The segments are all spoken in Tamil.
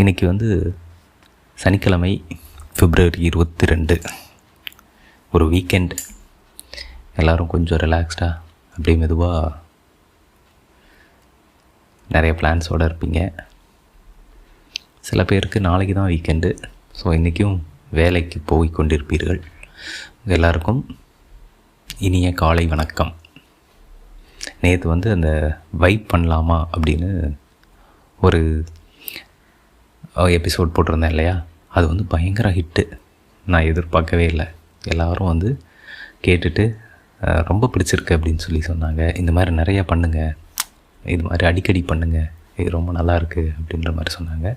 இன்றைக்கி வந்து சனிக்கிழமை February 22, ஒரு வீக்கெண்ட். எல்லோரும் கொஞ்சம் ரிலாக்ஸ்டாக அப்படியே மெதுவாக நிறைய பிளான்ஸோடு இருப்பீங்க. சில பேருக்கு நாளைக்கு தான் வீக்கெண்டு. ஸோ இன்றைக்கும் வேலைக்கு போய் கொண்டிருப்பீர்கள். எல்லாருக்கும் இனிய காலை வணக்கம். நேற்று வந்து அந்த வைப் பண்ணலாமா அப்படின்னு ஒரு எபிசோட் போட்டிருந்தேன் இல்லையா, அது வந்து பயங்கர ஹிட்டு. நான் எதிர்பார்க்கவே இல்லை. எல்லோரும் வந்து கேட்டுட்டு ரொம்ப பிடிச்சிருக்கு அப்படின்னு சொல்லி சொன்னாங்க. இந்த மாதிரி நிறையா பண்ணுங்கள், இது மாதிரி அடிக்கடி பண்ணுங்கள், இது ரொம்ப நல்லாயிருக்கு அப்படின்ற மாதிரி சொன்னாங்க.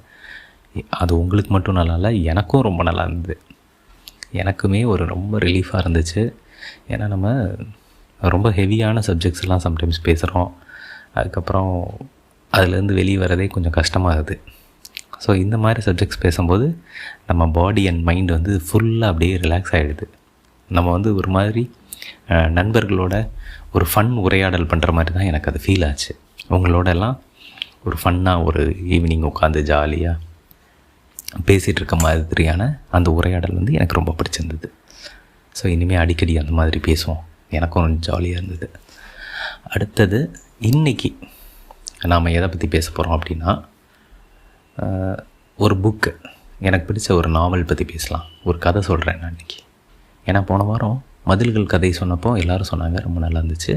அது உங்களுக்கு மட்டும் நல்லா இல்லை, எனக்கும் ரொம்ப நல்லா இருந்தது. எனக்குமே ஒரு ரொம்ப ரிலீஃபாக இருந்துச்சு. ஏன்னா நம்ம ரொம்ப ஹெவியான சப்ஜெக்ட்ஸ் எல்லாம் சம்டைம்ஸ் பேசுகிறோம். அதுக்கப்புறம் அதுலேருந்து வெளியே வரதே கொஞ்சம் கஷ்டமாகுது. ஸோ இந்த மாதிரி சப்ஜெக்ட்ஸ் பேசும்போது நம்ம பாடி அண்ட் மைண்ட் வந்து ஃபுல்லாக அப்படியே ரிலாக்ஸ் ஆகிடுது. நம்ம வந்து ஒரு மாதிரி நண்பர்களோட ஒரு ஃபன் உரையாடல் பண்ணுற மாதிரி தான் எனக்கு அது ஃபீல் ஆச்சு. உங்களோடெல்லாம் ஒரு ஃபன்னாக ஒரு ஈவினிங் உட்காந்து ஜாலியாக பேசிகிட்டு இருக்க மாதிரியான அந்த உரையாடல் வந்து எனக்கு ரொம்ப பிடிச்சிருந்தது. ஸோ இனிமேல் அடிக்கடி அந்த மாதிரி பேசுவோம். எனக்கும் கொஞ்சம் ஜாலியாக இருந்தது. அடுத்தது இன்றைக்கி நாம் எதை பற்றி பேச போகிறோம் அப்படின்னா, ஒரு புக்கு, எனக்கு பிடிச்ச ஒரு நாவல் பற்றி பேசலாம். ஒரு கதை சொல்கிறேன் நான் இன்றைக்கி. ஏன்னா போன வாரம் மதில்கள் கதை சொன்னப்போ எல்லோரும் சொன்னாங்க ரொம்ப நல்லா இருந்துச்சு,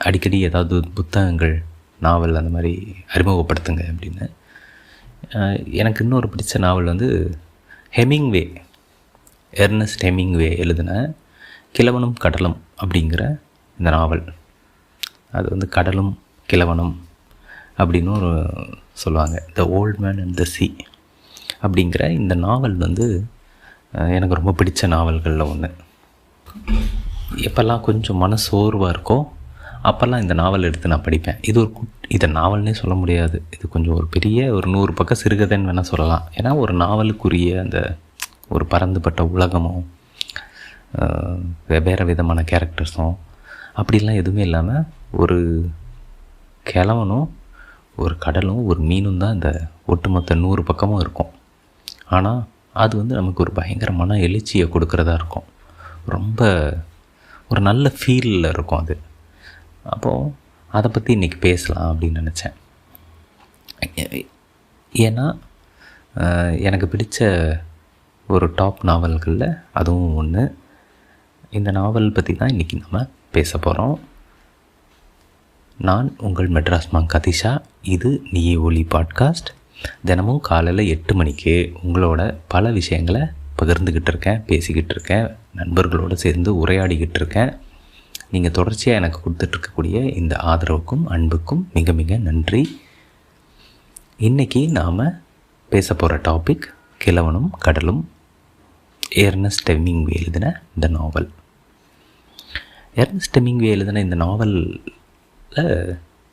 அடிக்கடி ஏதாவது புத்தகங்கள் நாவல் அந்த மாதிரி அறிமுகப்படுத்துங்க அப்படின்னு. எனக்கு இன்னொரு பிடிச்ச நாவல் வந்து எர்னஸ்ட் ஹெமிங்வே எழுதின கிழவனும் கடலும் அப்படிங்கிற இந்த நாவல். அது வந்து கடலும் கிழவனும் அப்படின்னு ஒரு சொல்லுவாங்க, the old man and the சீ அப்படிங்கிற இந்த நாவல் வந்து எனக்கு ரொம்ப பிடிச்ச நாவல்களில் ஒன்று. எப்போல்லாம் கொஞ்சம் மனசோர்வாக இருக்கோ அப்போல்லாம் இந்த நாவல் எடுத்து நான் படிப்பேன். இதை நாவல்னே சொல்ல முடியாது, இது கொஞ்சம் ஒரு பெரிய ஒரு 100 பக்கம் சிறுகதைன்னு வேணால் சொல்லலாம். ஏன்னா ஒரு நாவலுக்குரிய அந்த ஒரு பரந்துபட்ட உலகமும் வெவ்வேறு விதமான கேரக்டர்ஸும் அப்படிலாம் எதுவுமே இல்லாமல் ஒரு கிழவனும் ஒரு கடலும் ஒரு மீனும் தான் இந்த ஒட்டுமொத்த 100 பக்கமும் இருக்கும். ஆனால் அது வந்து நமக்கு ஒரு பயங்கர மன எழுச்சியை கொடுக்குறதா இருக்கும். ரொம்ப ஒரு நல்ல ஃபீலில் இருக்கும் அது. அப்போது அதை பற்றி இன்றைக்கி பேசலாம் அப்படின்னு நினச்சேன். ஏன்னா எனக்கு பிடிச்ச ஒரு டாப் நாவல்களில் அதுவும் ஒன்று. இந்த நாவல் பற்றி தான் இன்றைக்கி நம்ம பேச போகிறோம். நான் உங்கள் மெட்ராஸ் மாங்க் அதிஷா. இது நீயே ஒலி பாட்காஸ்ட். தினமும் காலையில் 8 மணிக்கு உங்களோட பல விஷயங்களை பகிர்ந்துக்கிட்டு இருக்கேன், பேசிக்கிட்டு இருக்கேன், நண்பர்களோடு சேர்ந்து உரையாடிக்கிட்டு இருக்கேன். நீங்கள் தொடர்ச்சியாக எனக்கு கொடுத்துட்ருக்கக்கூடிய இந்த ஆதரவுக்கும் அன்புக்கும் மிக மிக நன்றி. இன்றைக்கி நாம் பேச போகிற டாபிக் கிழவனும் கடலும், எர்னஸ்ட் ஹெமிங்வே எழுதின இந்த நாவல். எர்னஸ்ட் ஹெமிங்வே எழுதின இந்த நாவலில்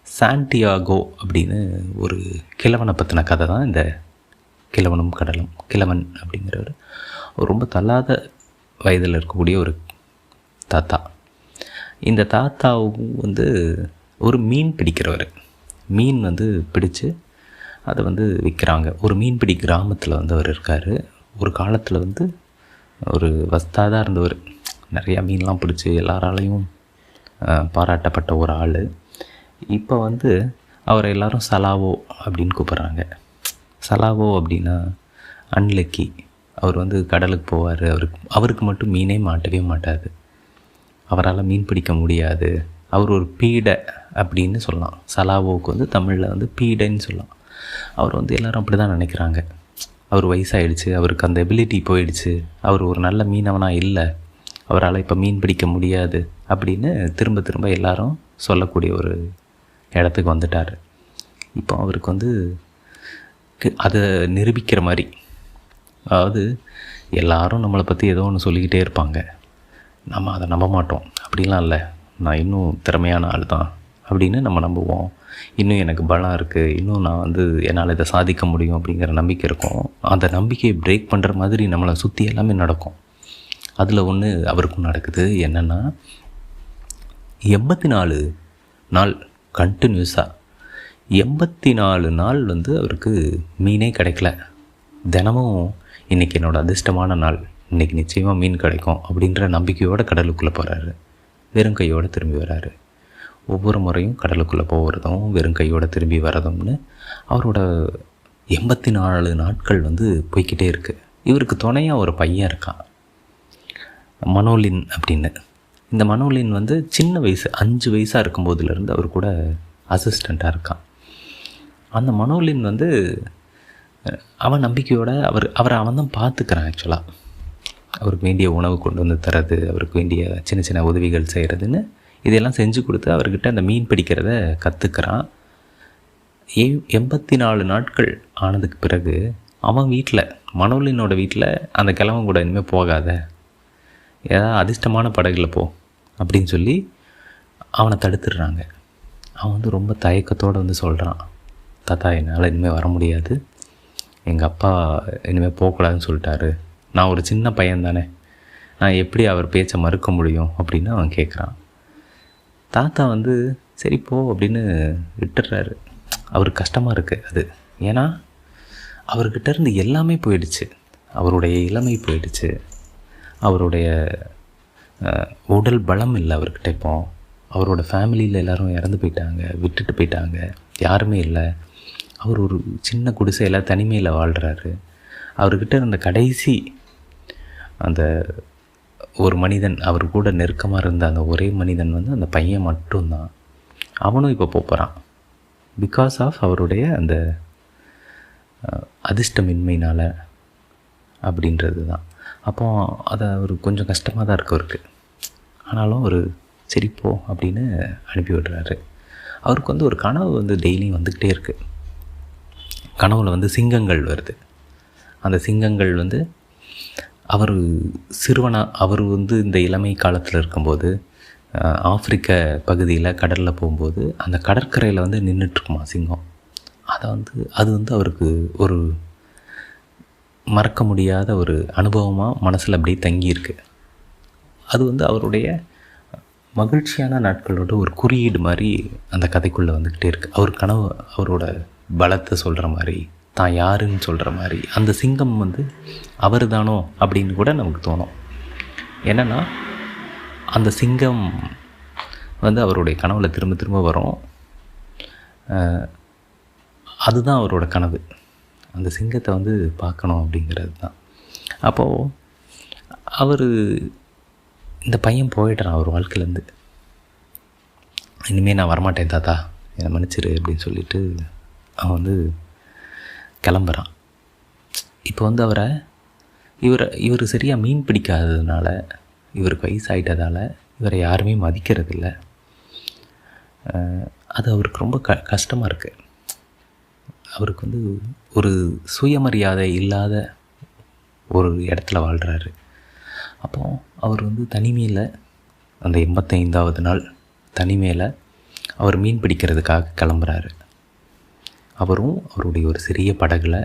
சாண்டியாகோ அப்படின்னு ஒரு கிழவனை பற்றின கதை தான் இந்த கிழவனும் கடலும். கிழவன் அப்படிங்கிறவர் ஒரு ரொம்ப தள்ளாத வயதில் இருக்கக்கூடிய ஒரு தாத்தா. இந்த தாத்தாவும் வந்து ஒரு மீன் பிடிக்கிறவர். மீன் வந்து பிடிச்சு அதை வந்து விற்கிறாங்க. ஒரு மீன்பிடி கிராமத்தில் வந்து அவர் இருக்கார். ஒரு காலத்தில் வந்து ஒரு வஸ்தாதாக இருந்தவர். நிறையா மீன்லாம் பிடிச்சி எல்லாராலையும் பாராட்டப்பட்ட ஒரு ஆள். இப்போ வந்து அவரை எல்லோரும் சலாவோ அப்படின்னு கூப்பிட்றாங்க. சலாவோ அப்படின்னா அன்லக்கி. அவர் வந்து கடலுக்கு போவார். அவருக்கு மட்டும் மீனே மாட்டவே மாட்டாது. அவரால் மீன் பிடிக்க முடியாது. அவர் ஒரு பீடை அப்படின்னு சொல்லலாம். சலாவோவுக்கு வந்து தமிழில் வந்து பீடைன்னு சொல்லலாம். அவர் வந்து எல்லோரும் அப்படி தான் நினைக்கிறாங்க. அவர் வயசாகிடுச்சு, அவருக்கு அந்த எபிலிட்டி போயிடுச்சு, அவர் ஒரு நல்ல மீனவனாக இல்லை, அவரால் இப்போ மீன் பிடிக்க முடியாது அப்படின்னு திரும்ப திரும்ப எல்லாரும் சொல்லக்கூடிய ஒரு இடத்துக்கு வந்துட்டார். இப்போ அவருக்கு வந்து அதை நிரூபிக்கிற மாதிரி, அதாவது எல்லாரும் நம்மளை பற்றி ஏதோ ஒன்று சொல்லிக்கிட்டே இருப்பாங்க, நம்ம அதை நம்ப மாட்டோம். அப்படிலாம் இல்லை, நான் இன்னும் திறமையான ஆள் தான் அப்படின்னு நம்ம நம்புவோம். இன்னும் எனக்கு பலம் இருக்குது, இன்னும் நான் வந்து என்னால் இதை சாதிக்க முடியும் அப்படிங்கிற நம்பிக்கை இருக்கும். அந்த நம்பிக்கையை பிரேக் பண்ணுற மாதிரி நம்மளை சுற்றி எல்லாமே நடக்கும். அதில் ஒன்று அவருக்கும் நடக்குது. என்னென்னா 84 நாள் கண்டினியூஸாக 84 நாள் வந்து அவருக்கு மீனே கிடைக்கல. தினமும் இன்றைக்கி என்னோடய அதிர்ஷ்டமான நாள், இன்றைக்கி நிச்சயமாக மீன் கிடைக்கும் அப்படின்ற நம்பிக்கையோடு கடலுக்குள்ளே போகிறாரு. வெறும் கையோடு திரும்பி வராரு. ஒவ்வொரு முறையும் கடலுக்குள்ளே போகிறதும் வெறும் கையோடு திரும்பி வரதும்னு அவரோட 84 நாட்கள் வந்து போய்கிட்டே இருக்குது. இவருக்கு துணையாக ஒரு பையன் இருக்கான், மனோலின் அப்படின்னு. இந்த மனோலின் வந்து சின்ன வயசு 5 வயசாக இருக்கும்போதுலேருந்து அவர் கூட அசிஸ்டண்ட்டாக இருக்கான். அந்த மனோலின் வந்து அவன் நம்பிக்கையோடு அவரை அவன் தான் பார்த்துக்கிறான். ஆக்சுவலாக அவருக்கு வேண்டிய உணவு கொண்டு வந்து தரது, அவருக்கு வேண்டிய சின்ன சின்ன உதவிகள் செய்கிறதுன்னு இதெல்லாம் செஞ்சு கொடுத்து அவர்கிட்ட அந்த மீன் பிடிக்கிறத கற்றுக்கிறான். 84 நாட்கள் ஆனதுக்கு பிறகு அவன் வீட்டில், மனோலினோட வீட்டில் அந்த கிழவன் கூட இனிமேல் போகாத, ஏதாவது அதிர்ஷ்டமான படகுல போ அப்படின்னு சொல்லி அவனை தடுத்துடுறாங்க. அவன் வந்து ரொம்ப தயக்கத்தோடு வந்து சொல்கிறான், தாத்தா என்னால் இனிமேல் வர முடியாது, எங்கள் அப்பா இனிமேல் போகக்கூடாதுன்னு சொல்லிட்டாரு, நான் ஒரு சின்ன பையன் தானே, நான் எப்படி அவர் பேச்சை மறுக்க முடியும் அப்படின்னு அவன் கேட்குறான். தாத்தா வந்து சரி போ அப்படின்னு விட்டுடுறாரு. அவருக்கு கஷ்டமாக இருக்குது அது. ஏன்னா அவர்கிட்ட இருந்து எல்லாமே போயிடுச்சு. அவருடைய இளமை போயிடுச்சு, அவருடைய உடல் பலம் இல்லை அவர்கிட்ட. இப்போ அவரோட ஃபேமிலியில் எல்லோரும் இறந்து போயிட்டாங்க, விட்டுட்டு போயிட்டாங்க, யாருமே இல்லை. அவர் ஒரு சின்ன குடிசையில் தனிமையில் வாழ்கிறாரு. அவர்கிட்ட இருந்த கடைசி அந்த ஒரு மனிதன், அவர் கூட நெருக்கமாக இருந்த அந்த ஒரே மனிதன் வந்து அந்த பையன் மட்டும்தான். அவனும் இப்போ போகிறான் பிகாஸ் ஆஃப் அவருடைய அந்த அதிர்ஷ்டமின்மையினால் அப்படின்றது தான். அப்போ அதை அவர் கொஞ்சம் கஷ்டமாக தான் இருக்கு அவருக்கு. ஆனாலும் ஒரு சரிப்போ அப்படின்னு அனுப்பி விடுறாரு. அவருக்கு வந்து ஒரு கனவு வந்து டெய்லியும் வந்துக்கிட்டே இருக்குது. கனவுல வந்து சிங்கங்கள் வருது. அந்த சிங்கங்கள் வந்து அவர் அவர் வந்து இந்த இளமை காலத்தில் இருக்கும்போது ஆப்பிரிக்க பகுதியில் கடலில் போகும்போது அந்த கடற்கரையில் வந்து நின்றுட்டுருக்குமா சிங்கம். அது வந்து அவருக்கு ஒரு மறக்க முடியாத ஒரு அனுபவமாக மனசில் அப்படியே தங்கியிருக்கு. அது வந்து அவருடைய மகிழ்ச்சியான நாட்களோட ஒரு குறியீடு மாதிரி அந்த கதைக்குள்ளே வந்துக்கிட்டே இருக்குது. அவர் கனவு அவரோட பலத்தை சொல்கிற மாதிரி, தான் யாருன்னு சொல்கிற மாதிரி. அந்த சிங்கம் வந்து அவர் தானோ அப்படின்னு கூட நமக்கு தோணும். என்னென்னா அந்த சிங்கம் வந்து அவருடைய கனவில் திரும்ப திரும்ப வரும். அதுதான் அவரோட கனவு, அந்த சிங்கத்தை வந்து பார்க்கணும் அப்படிங்கிறது தான். அப்போது அவர் இந்த பையன் போயிடுறான் அவர் வாழ்க்கையிலேருந்து. இனிமேல் நான் வரமாட்டேன் தாத்தா, என்னை மன்னிச்சிரு அப்படின்னு சொல்லிட்டு அவன் வந்து கிளம்புறான். இப்போ வந்து இவர் சரியாக மீன் பிடிக்காததுனால, இவருக்கு வயசாகிட்டதால் இவரை யாருமே மதிக்கிறதில்ல. அது அவருக்கு ரொம்ப கஷ்டமாக இருக்குது. அவருக்கு வந்து ஒரு சுயமரியாதை இல்லாத ஒரு இடத்துல வாழ்கிறாரு. அப்போது அவர் வந்து தனிமையில் அந்த 85வது நாள் தனிமையில் அவர் மீன் பிடிக்கிறதுக்காக கிளம்புறாரு. அவரும் அவருடைய ஒரு சிறிய படகுல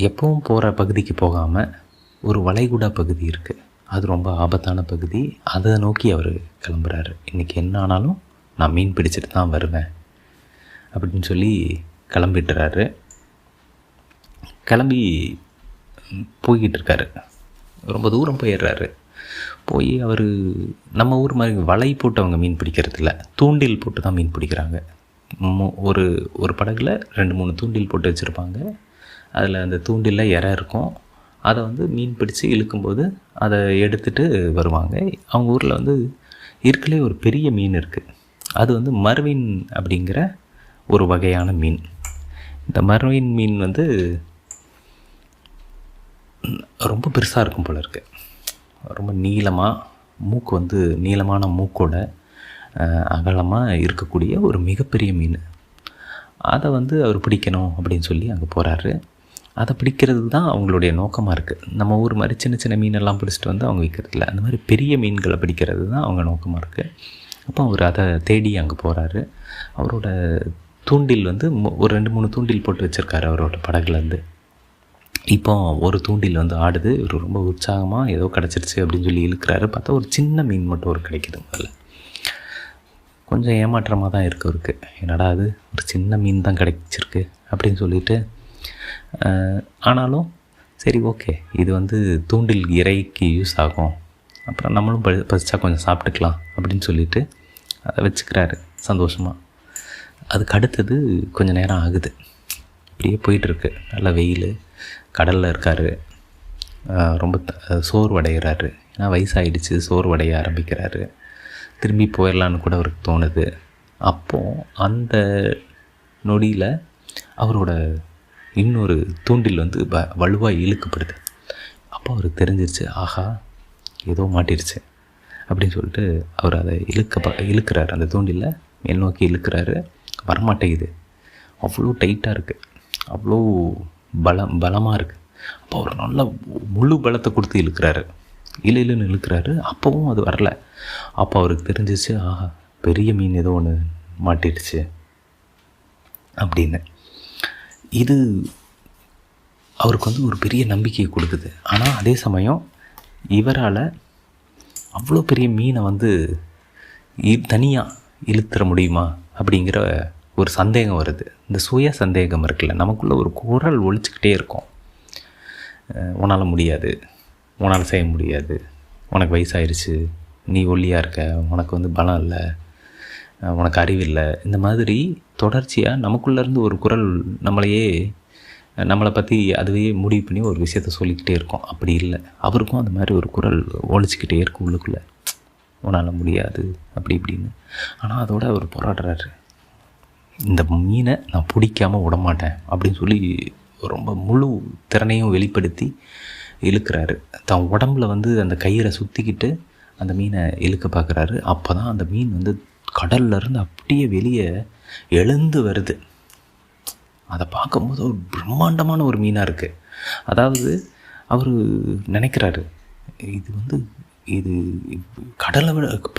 எப்பவும் போகிற பகுதிக்கு போகாமல் ஒரு வளைகுடா பகுதி இருக்குது, அது ரொம்ப ஆபத்தான பகுதி, அதை நோக்கி அவர் கிளம்புறாரு. இன்றைக்கி என்ன ஆனாலும் நான் மீன் பிடிச்சிட்டு தான் வருவேன் அப்படின்னு சொல்லி கிளம்பிட்டுறாரு. கிளம்பி போய்கிட்டு இருக்காரு. ரொம்ப தூரம் போயிடுறாரு. போய் அவர் நம்ம ஊர் மாதிரி வலை போட்டு அவங்க மீன் பிடிக்கிறதில்ல, தூண்டில் போட்டு தான் மீன் பிடிக்கிறாங்க. ஒரு படகுல 2-3 தூண்டில் போட்டு வச்சுருப்பாங்க. அதில் அந்த தூண்டிலில் இறை இருக்கும். அதை வந்து மீன் பிடிச்சி இழுக்கும்போது அதை எடுத்துகிட்டு வருவாங்க. அவங்க ஊரில் வந்து இருக்கலே ஒரு பெரிய மீன் இருக்குது. அது வந்து மர்வின் அப்படிங்கிற ஒரு வகையான மீன். இந்த மர்வின் மீன் வந்து ரொம்ப பெருசாக இருக்கும் போல இருக்குது. ரொம்ப நீளமாக, மூக்கு வந்து நீளமான மூக்கோட அகலமாக இருக்கக்கூடிய ஒரு மிகப்பெரிய மீன். அதை வந்து அவர் பிடிக்கணும் அப்படின்னு சொல்லி அங்கே போகிறாரு. அதை பிடிக்கிறது தான் அவங்களுடைய நோக்கமாக இருக்குது. நம்ம ஊர் மாதிரி சின்ன சின்ன மீனெல்லாம் பிடிச்சிட்டு வந்து அவங்க விற்கிறதில்ல, அந்த மாதிரி பெரிய மீன்களை பிடிக்கிறது தான் அவங்க நோக்கமாக இருக்குது. அப்போ அவர் அதை தேடி அங்கே போகிறாரு. அவரோட தூண்டில் வந்து ஒரு 2-3 தூண்டில் போட்டு வச்சுருக்காரு அவரோட படகுலேருந்து. இப்போ ஒரு தூண்டில் வந்து ஆடுது. இவர் ரொம்ப உற்சாகமாக ஏதோ கிடச்சிருச்சு அப்படின்னு சொல்லி இழுக்கிறாரு. பார்த்தா ஒரு சின்ன மீன் மட்டும் ஒரு கிடைக்கிது. முதல்ல கொஞ்சம் ஏமாற்றமாக தான் இருக்குது அவருக்கு. என்னடா அது ஒரு சின்ன மீன் தான் கிடைச்சிருக்கு அப்படின்னு சொல்லிட்டு, ஆனாலும் சரி ஓகே, இது வந்து தூண்டில் இறைக்கு யூஸ் ஆகும், அப்புறம் நம்மளும் பசிச்சா கொஞ்சம் சாப்பிட்டுக்கலாம் அப்படின்னு சொல்லிட்டு அதை வச்சுக்கிறாரு சந்தோஷமாக. அதுக்கு அடுத்தது கொஞ்சம் நேரம் ஆகுது. இப்படியே போயிட்டுருக்கு. நல்ல வெயில், கடலில் இருக்கார், ரொம்ப சோர்வடைகிறாரு. ஏன்னா வயசாகிடுச்சு, சோர்வடைய ஆரம்பிக்கிறாரு. திரும்பி போயிடலான்னு கூட அவருக்கு தோணுது. அப்போது அந்த நொடியில் அவரோட இன்னொரு தூண்டில் வந்து வலுவாக இழுக்கப்படுது. அப்போ அவருக்கு தெரிஞ்சிருச்சு, ஆஹா ஏதோ மாட்டிருச்சு அப்படின்னு சொல்லிட்டு அவர் அதை இழுக்கிறாரு. அந்த தூண்டில் மேல் நோக்கி இழுக்கிறாரு. வரமாட்டேங்குது. அவ்வளோ டைட்டாக இருக்குது, அவ்வளோ பலமாக இருக்குது. அப்போ அவர் நல்லா முழு பலத்தை கொடுத்து இழுக்கிறாரு, இழுன்னு இழுக்கிறாரு. அப்போவும் அது வரல. அப்போ அவருக்கு தெரிஞ்சிச்சு, ஆஹா பெரிய மீன் ஏதோ ஒன்று மாட்டிடுச்சு அப்படின்னு. இது அவருக்கு வந்து ஒரு பெரிய நம்பிக்கையை கொடுக்குது. ஆனால் அதே சமயம் இவரால் அவ்வளோ பெரிய மீனை வந்து தனியாக இழுத்துற முடியுமா அப்படிங்கிற ஒரு சந்தேகம் வருது. இந்த சுய சந்தேகம் இருக்குல்ல, நமக்குள்ளே ஒரு குரல் ஒழிச்சிக்கிட்டே இருக்கும். உன்னால் முடியாது, உன்னால் செய்ய முடியாது, உனக்கு வயசாயிருச்சு, நீ ஒல்லியாக இருக்க, உனக்கு வந்து பலம் இல்லை, உனக்கு அறிவில்லை. இந்த மாதிரி தொடர்ச்சியாக நமக்குள்ளேருந்து ஒரு குரல் நம்மளை பற்றி அதுவே முடிவு பண்ணி ஒரு விஷயத்த சொல்லிக்கிட்டே இருக்கும். அப்படி இல்லை, அவருக்கும் அந்த மாதிரி ஒரு குரல் ஒழிச்சிக்கிட்டே இருக்கும் உள்ளுக்குள்ளே, உன்னால் முடியாது அப்படி இப்படின்னு. ஆனால் அதோட அவர் போராடுறாரு. இந்த மீனை நான் பிடிக்காமல் விடமாட்டேன் அப்படின்னு சொல்லி ரொம்ப முழு திறனையும் வெளிப்படுத்தி இழுக்கிறாரு. தான் உடம்புல வந்து அந்த கயிறை சுற்றிக்கிட்டு அந்த மீனை இழுக்க பார்க்குறாரு. அப்போ தான் அந்த மீன் வந்து கடல்லேருந்து அப்படியே வெளியே எழுந்து வருது. அதை பார்க்கும்போது ஒரு பிரம்மாண்டமான ஒரு மீனாக இருக்குது. அதாவது அவர் நினைக்கிறாரு, இது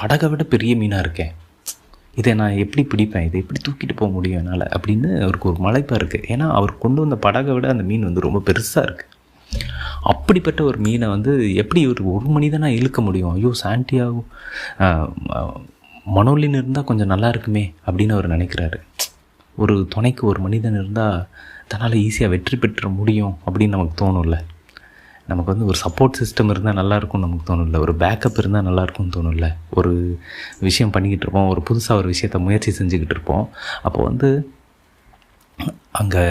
படகை விட பெரிய மீனாக இருக்கேன், இதை நான் எப்படி பிடிப்பேன், இதை எப்படி தூக்கிட்டு போக முடியும் என்னால் அப்படின்னு அவருக்கு ஒரு மலைப்பாக இருக்குது. ஏன்னா அவர் கொண்டு வந்த படகை விட அந்த மீன் வந்து ரொம்ப பெருசாக இருக்குது. அப்படிப்பட்ட ஒரு மீனை வந்து எப்படி ஒரு மனிதனாக இழுக்க முடியும்? ஐயோ சாண்டியாகோ மனோலின் இருந்தால் கொஞ்சம் நல்லா இருக்குமே அப்படின்னு அவர் நினைக்கிறாரு. ஒரு துணைக்கு ஒரு மனிதன் இருந்தால் தன்னால் ஈஸியாக வெற்றி பெற்ற முடியும் அப்படின்னு நமக்கு தோணும்ல. நமக்கு வந்து ஒரு சப்போர்ட் சிஸ்டம் இருந்தால் நல்லாயிருக்கும்னு நமக்கு தோணும்ல. ஒரு பேக்கப் இருந்தால் நல்லாயிருக்கும்னு தோணும்ல. ஒரு விஷயம் பண்ணிக்கிட்டு இருப்போம், ஒரு புதுசாக ஒரு விஷயத்தை முயற்சி செஞ்சுக்கிட்டு இருப்போம். அப்போ வந்து அங்கே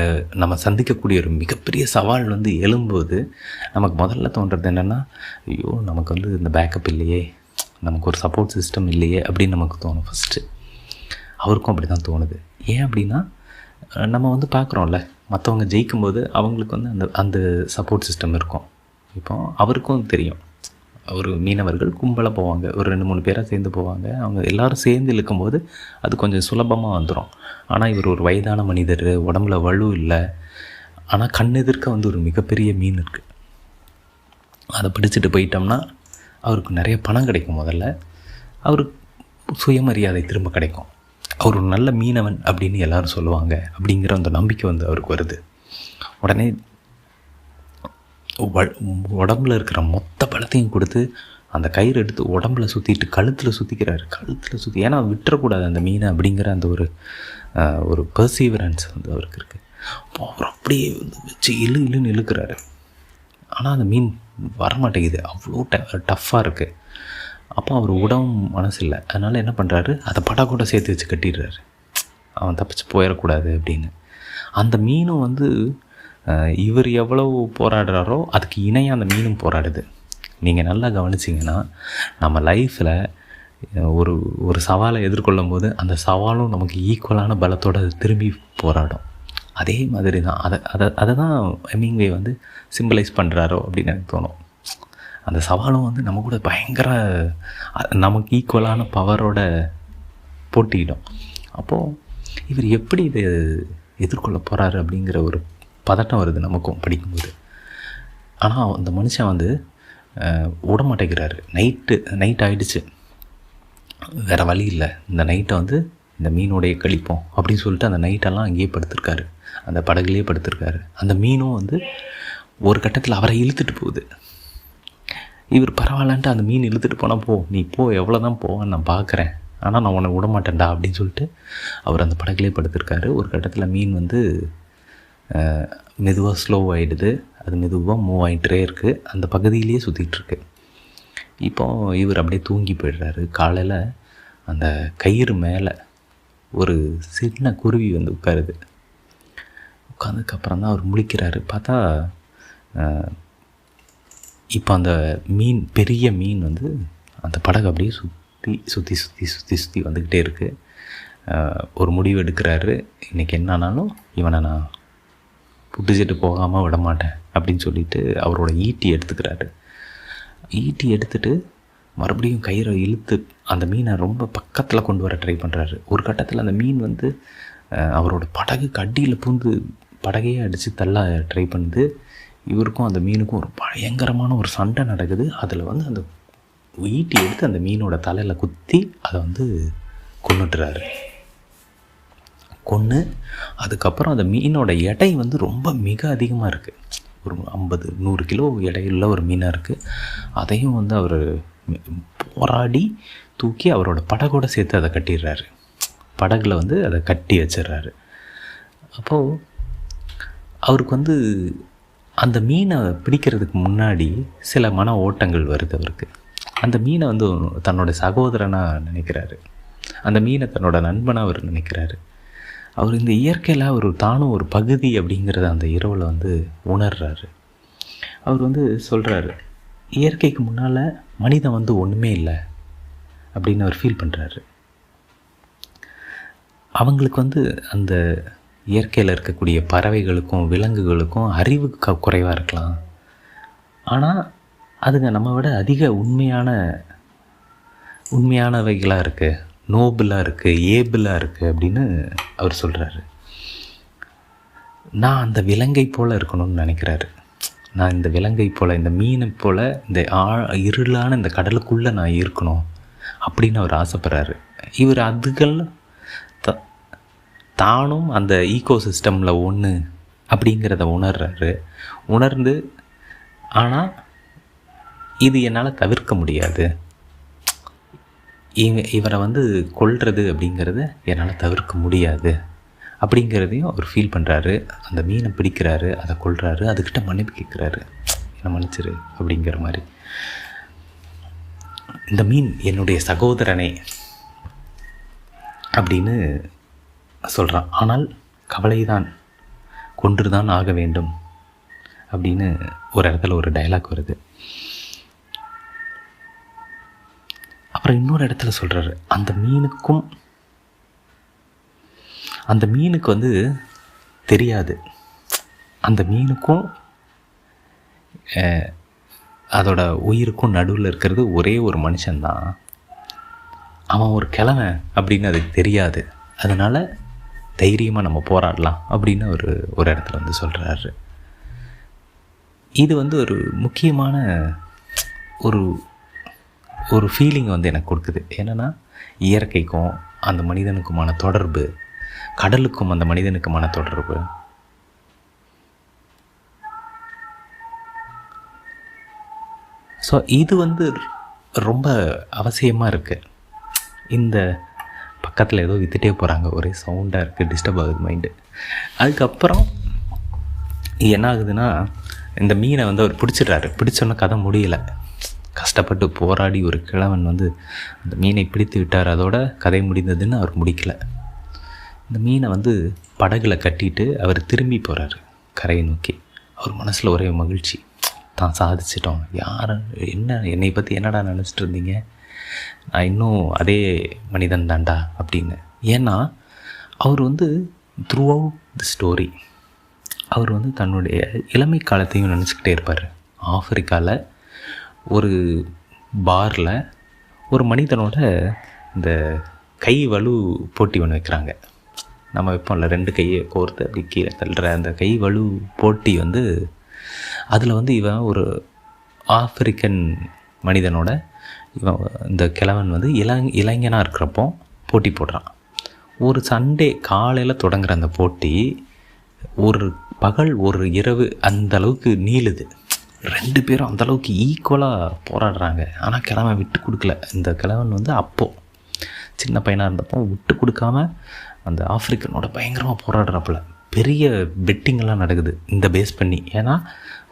நம்ம சந்திக்கக்கூடிய ஒரு மிகப்பெரிய சவால் வந்து எழும்போது நமக்கு முதல்ல தோன்றது என்னென்னா, ஐயோ நமக்கு வந்து இந்த பேக்கப் இல்லையே, நமக்கு ஒரு சப்போர்ட் சிஸ்டம் இல்லையே அப்படின்னு நமக்கு தோணும் ஃபஸ்ட்டு. அவருக்கும் அப்படி தான் தோணுது. ஏன் அப்படின்னா, நம்ம வந்து பார்க்குறோம்ல, மற்றவங்க ஜெயிக்கும்போது அவங்களுக்கு வந்து அந்த சப்போர்ட் சிஸ்டம் இருக்கும். இப்போ அவருக்கும் தெரியும், ஒரு மீனவர்கள் கும்பலாக போவாங்க, ஒரு 2-3 பேராக சேர்ந்து போவாங்க. அவங்க எல்லோரும் சேர்ந்து இழுக்கும்போது அது கொஞ்சம் சுலபமாக வந்துடும். ஆனால் இவர் ஒரு வயதான மனிதர், உடம்புல வலு இல்லை, ஆனால் கண்ணெதிர்க்க வந்து ஒரு மிகப்பெரிய மீன் இருக்குது. அதை பிடிச்சிட்டு போயிட்டோம்னா அவருக்கு நிறைய பணம் கிடைக்கும். முதல்ல அவருக்கு சுயமரியாதை திரும்ப கிடைக்கும். அவர் ஒரு நல்ல மீனவன் அப்படின்னு எல்லோரும் சொல்லுவாங்க அப்படிங்கிற அந்த நம்பிக்கை வந்து அவருக்கு வருது. உடனே உடம்புல இருக்கிற மொத்த பலத்தையும் கொடுத்து அந்த கயிறு எடுத்து உடம்புல சுற்றிட்டு கழுத்தில் சுற்றிக்கிறாரு. ஏன்னா விட்டுறக்கூடாது அந்த மீனை அப்படிங்கிற அந்த ஒரு பர்சீவரன்ஸ் வந்து அவருக்கு இருக்குது. அப்போ அவர் அப்படியே வந்து வச்சு இழுன்னு இழுக்கிறாரு. ஆனால் அந்த மீன் வரமாட்டேங்குது, அவ்வளோ டஃப்பாக இருக்குது. அப்போ அவர் உடவும் மனசு இல்லை. அதனால் என்ன பண்ணுறாரு, அதை படக்கூட சேர்த்து வச்சு கட்டிடுறாரு, அவன் தப்பிச்சு போயிடக்கூடாது அப்படின்னு. அந்த மீனும் வந்து இவர் எவ்வளவு போராடுறாரோ அதுக்கு இணையாக அந்த மீனும் போராடுது. நீங்கள் நல்லா கவனிச்சிங்கன்னா, நம்ம லைஃப்பில் ஒரு சவாலை எதிர்கொள்ளும் போது அந்த சவாலும் நமக்கு ஈக்குவலான பலத்தோடு அது திரும்பி போராடும். அதே மாதிரி தான் அதை தான் ஹெமிங்வே வந்து சிம்பிளைஸ் பண்ணுறாரோ அப்படின்னு எனக்கு தோணும். அந்த சவாலும் வந்து நம்ம கூட பயங்கர நமக்கு ஈக்குவலான பவரோட போட்டியிடும். அப்போது இவர் எப்படி இதை எதிர்கொள்ள போகிறாரு அப்படிங்கிற ஒரு பதட்டம் வருது நமக்கும் படிக்கும்போது. ஆனால் அந்த மனுஷன் வந்து விட மாட்டேங்கிறாரு. நைட் ஆகிடுச்சு, வேறு வழி இல்லை, இந்த நைட்டை வந்து இந்த மீனோடைய கழிப்போம் அப்படின்னு சொல்லிட்டு அந்த நைட்டெல்லாம் அங்கேயே படுத்திருக்காரு, அந்த படகுலேயே படுத்திருக்காரு. அந்த மீனும் வந்து ஒரு கட்டத்தில் அவரை இழுத்துட்டு போகுது. இவர் பரவாயில்லன்ட்டு அந்த மீன் இழுத்துட்டு போனால், நீ போ, எவ்வளோ தான் போவேன்னு நான் பார்க்குறேன் ஆனால் நான் உன்னை விட மாட்டேன்டா அப்படின்னு சொல்லிட்டு அவர் அந்த படகுலேயே படுத்திருக்காரு. ஒரு கட்டத்தில் மீன் வந்து மெதுவாக ஸ்லோ ஆகிடுது. அது மெதுவாக மூவ் ஆகிட்டே இருக்குது. அந்த பகுதியிலேயே சுற்றிட்டுருக்கு. இப்போ இவர் அப்படியே தூங்கி போயிடுறாரு. காலையில் அந்த கயிறு மேலே ஒரு சின்ன குருவி வந்து உட்காருது. உட்காந்ததுக்கப்புறம் தான் அவர் முழிக்கிறாரு. பார்த்தா இப்போ அந்த மீன், பெரிய மீன் வந்து அந்த படகு அப்படியே சுற்றி வந்துக்கிட்டே இருக்குது. ஒரு முடிவு எடுக்கிறாரு. இன்றைக்கி என்னானாலும் இவனை நான் புட்டுச்சிட்டு போகாமல் விட மாட்டேன் அப்படின்னு சொல்லிட்டு அவரோட ஈட்டி எடுத்துக்கிறாரு. ஈட்டி எடுத்துகிட்டு மறுபடியும் கயிறை இழுத்து அந்த மீனை ரொம்ப பக்கத்தில் கொண்டு வர ட்ரை பண்ணுறாரு. ஒரு கட்டத்தில் அந்த மீன் வந்து அவரோட படகுக்கு அடியில் பூந்து படகையே அடித்து தள்ள ட்ரை பண்ணுது. இவருக்கும் அந்த மீனுக்கும் ஒரு பயங்கரமான ஒரு சண்டை நடக்குது. அதில் வந்து அந்த ஈட்டி எடுத்து அந்த மீனோட தலையில் குத்தி அதை வந்து கொன்னுட்டுறாரு. கொன்று அதுக்கப்புறம் அந்த மீனோட எடை வந்து ரொம்ப மிக அதிகமாக இருக்குது. ஒரு 50-100 கிலோ எடையுள்ள ஒரு மீனாக இருக்குது. அதையும் வந்து அவர் போராடி தூக்கி அவரோட படகோடு சேர்த்து அதை கட்டிடுறாரு. படகுல வந்து அதை கட்டி வச்சிடுறாரு. அப்போது அவருக்கு வந்து அந்த மீனை பிடிக்கிறதுக்கு முன்னாடி சில மன ஓட்டங்கள் வருது அவருக்கு. அந்த மீனை வந்து தன்னோட சகோதரனாக நினைக்கிறாரு. அந்த மீனை தன்னோட நண்பனாக அவர் நினைக்கிறாரு. அவர் இந்த இயற்கையில் அவர் தானும் ஒரு பகுதி அப்படிங்கிறத அந்த இரவில் வந்து உணர்றாரு. அவர் வந்து சொல்கிறாரு, இயற்கைக்கு முன்னால் மனிதன் வந்து ஒன்றுமே இல்லை அப்படின்னு அவர் ஃபீல் பண்ணுறாரு. அவங்களுக்கு வந்து அந்த இயற்கையில் இருக்கக்கூடிய பறவைகளுக்கும் விலங்குகளுக்கும் அறிவு குறைவாக இருக்கலாம். ஆனால் அதுங்க நம்ம விட அதிக உண்மையானவைகளாக இருக்குது, நோபலாக இருக்குது, ஏபிளாக இருக்குது அப்படின்னு அவர் சொல்கிறாரு. நான் அந்த விலங்கை போல் இருக்கணும்னு நினைக்கிறாரு. நான் இந்த விலங்கை போல், இந்த மீனை போல், இந்த இருளான இந்த கடலுக்குள்ளே நான் இருக்கணும் அப்படின்னு அவர் ஆசைப்படுறாரு. இவர் அதுகள் தானும் அந்த ஈகோ சிஸ்டமில் ஒன்று அப்படிங்கிறத உணர்றாரு. உணர்ந்து ஆனால் இது என்னால் தவிர்க்க முடியாது, இவரை வந்து கொல்றது அப்படிங்கிறத என்னால் தவிர்க்க முடியாது அப்படிங்கிறதையும் அவர் ஃபீல் பண்ணுறாரு. அந்த மீனை பிடிக்கிறாரு, அதை கொல்றாரு, அதுக்கிட்ட மன்னிப்பு கேட்குறாரு, என்னை மன்னிச்சிரு அப்படிங்கிற மாதிரி. இந்த மீன் என்னுடைய சகோதரனே அப்படின்னு சொல்கிறான். ஆனால் கவலைதான், கொன்றுதான் ஆக வேண்டும் அப்படின்னு ஒரு இடத்துல ஒரு டயலாக் வருது. அப்புறம் இன்னொரு இடத்துல சொல்கிறாரு, அந்த மீனுக்கு வந்து தெரியாது, அந்த மீனுக்கும் அதோட உயிருக்கும் நடுவில் இருக்கிறது ஒரே ஒரு மனுஷன்தான், அவன் ஒரு கிழமை அப்படின்னு அதுக்கு தெரியாது, அதனால் தைரியமாக நம்ம போராடலாம் அப்படின்னு ஒரு இடத்துல வந்து சொல்கிறாரு. இது வந்து ஒரு முக்கியமான ஒரு ஃபீலிங் வந்து எனக்கு கொடுக்குது. என்னென்னா, இயற்கைக்கும் அந்த மனிதனுக்குமான தொடர்பு, கடலுக்கும் அந்த மனிதனுக்குமான தொடர்பு. ஸோ இது வந்து ரொம்ப அவசியமாக இருக்குது. இந்த பக்கத்தில் ஏதோ விற்றுட்டே போகிறாங்க, ஒரே சவுண்டாக இருக்குது, டிஸ்டர்ப் ஆகுது மைண்டு. அதுக்கப்புறம் என்ன ஆகுதுன்னா, இந்த மீனை வந்து அவர் பிடிச்சிடுறாரு. பிடிச்சோன்னா கதை முடியலை. கஷ்டப்பட்டு போராடி ஒரு கிழவன் வந்து அந்த மீனை பிடித்து விட்டார், அதோட கதை முடிந்ததுன்னு அவர் முடிக்கலை. இந்த மீனை வந்து படகுல கட்டிட்டு அவர் திரும்பி போகிறாரு கரையை நோக்கி. அவர் மனசில் ஒரே மகிழ்ச்சி, தான் சாதிச்சிட்டோம். என்னை பற்றி என்னடா நினச்சிட்டு இருந்தீங்க, நான் இன்னும் அதே மனிதன் தான்டா அப்படின்னு. ஏன்னா அவர் வந்து த்ரூ அவுட் தி ஸ்டோரி அவர் வந்து தன்னுடைய இளமை காலத்தையும் நினச்சிக்கிட்டே இருப்பார். ஆப்பிரிக்காவில் ஒரு பாரில் ஒரு மனிதனோட இந்த கை வலு போட்டி ஒன்று வைக்கிறாங்க. நம்ம வைப்போம்ல, 2 கையை கோர்த்து அப்படி கீழே தள்ளுற அந்த கை வலு போட்டி வந்து, அதில் வந்து இவன் ஒரு ஆப்பிரிக்கன் மனிதனோட இந்த கிழவன் வந்து இளைஞனாக இருக்கிறப்போ போட்டி போடுறான். ஒரு சண்டே காலையில் தொடங்குற அந்த போட்டி ஒரு பகல் ஒரு இரவு அந்த அளவுக்கு நீளுது. 2 பேரும் அந்தளவுக்கு ஈக்குவலாக போராடுறாங்க. ஆனால் கிழவன் விட்டு கொடுக்கல. இந்த கிழவன் வந்து அப்போது சின்ன பையனாக இருந்தப்போ விட்டு கொடுக்காம அந்த ஆஃப்ரிக்கனோட பயங்கரமாக போராடுறப்பல பெரிய பெட்டிங்கெல்லாம் நடக்குது இந்த பேஸ் பண்ணி. ஏன்னா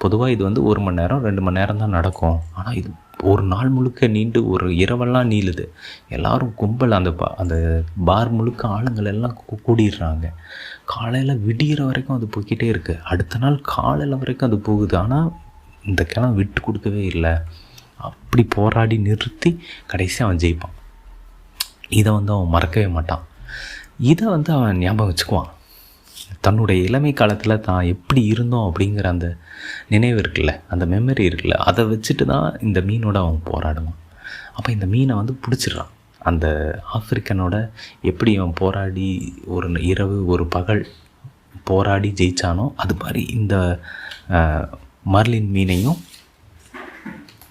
பொதுவாக இது வந்து 1 மணி நேரம் 2 மணி நேரம் தான் நடக்கும். ஆனால் இது ஒரு நாள் முழுக்க நீண்டு ஒரு இரவெல்லாம் நீளுது. எல்லோரும் கும்பல் அந்த பார் முழுக்க ஆளுங்கள் எல்லாம் கூடிடுறாங்க. காலையில் விடிகிற வரைக்கும் அது போய்கிட்டே இருக்குது. அடுத்த நாள் காலையில் வரைக்கும் அது போகுது. ஆனால் இந்த கிழமை விட்டு கொடுக்கவே இல்லை. அப்படி போராடி நிறுத்தி கடைசி அவன் ஜெயிப்பான். இதை வந்து அவன் மறக்கவே மாட்டான். இதை வந்து அவன் ஞாபகம் வச்சுக்குவான். தன்னுடைய இளமை காலத்தில் தான் எப்படி இருந்தோம் அப்படிங்கிற அந்த நினைவு இருக்குல்ல, அந்த மெமரி இருக்குல்ல, அதை வச்சுட்டு தான் இந்த மீனோட அவன் போராடுவான். அப்போ இந்த மீனை வந்து பிடிச்சிடுறான். அந்த ஆஃப்ரிக்கனோட எப்படி அவன் போராடி ஒரு இரவு ஒரு பகல் போராடி ஜெயித்தானோ அது மாதிரி இந்த மர்லின் மீனையும்